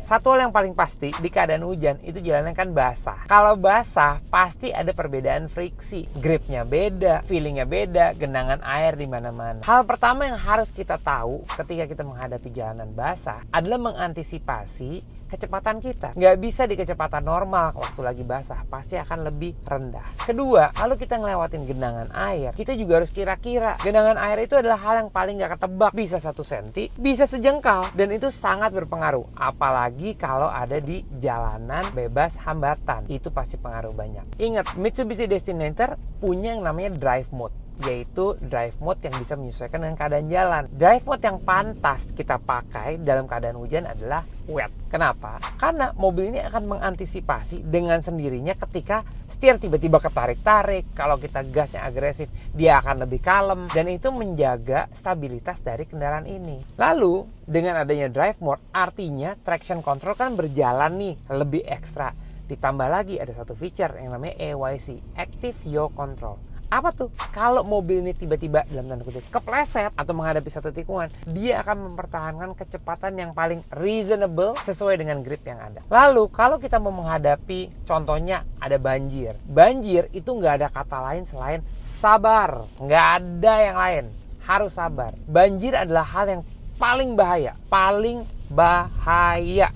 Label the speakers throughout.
Speaker 1: Satu hal yang paling pasti, di keadaan hujan itu jalannya kan basah. Kalau basah, pasti ada perbedaan friksi. Gripnya beda, feelingnya beda, genangan air di mana-mana. Hal pertama yang harus kita tahu ketika kita menghadapi jalanan basah adalah mengantisipasi kecepatan kita. Nggak bisa di kecepatan normal waktu lagi basah, pasti akan lebih rendah. Kedua, kalau kita ngelewatin genangan air, kita juga harus kira-kira. Genangan air itu adalah hal yang paling nggak ketebak. Bisa 1 senti, bisa sejengkal, dan itu sangat berpengaruh. Apalagi kalau ada di jalanan bebas hambatan, itu pasti pengaruh banyak. Ingat, Mitsubishi Destinator punya yang namanya drive mode, yaitu drive mode yang bisa menyesuaikan dengan keadaan jalan. Drive mode yang pantas kita pakai dalam keadaan hujan adalah wet. Kenapa? Karena mobil ini akan mengantisipasi dengan sendirinya ketika setir tiba-tiba ketarik-tarik. Kalau kita gasnya agresif, dia akan lebih kalem, dan itu menjaga stabilitas dari kendaraan ini. Lalu, dengan adanya drive mode, artinya traction control kan berjalan nih lebih ekstra. Ditambah lagi ada satu feature yang namanya AYC, Active Yaw Control. Apa tuh? Kalau mobil ini tiba-tiba dalam tanda kutip kepleset atau menghadapi satu tikungan, dia akan mempertahankan kecepatan yang paling reasonable sesuai dengan grip yang ada. Lalu kalau kita mau menghadapi, contohnya ada banjir. Banjir itu nggak ada kata lain selain sabar. Nggak ada yang lain. Harus sabar. Banjir adalah hal yang paling bahaya.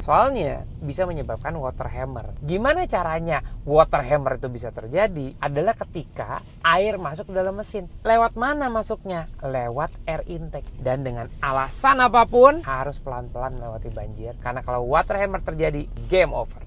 Speaker 1: Soalnya bisa menyebabkan water hammer. Gimana caranya water hammer itu bisa terjadi? Adalah ketika air masuk ke dalam mesin. Lewat mana masuknya? Lewat air intake. Dan dengan alasan apapun harus pelan-pelan melewati banjir. Karena kalau water hammer terjadi, game over.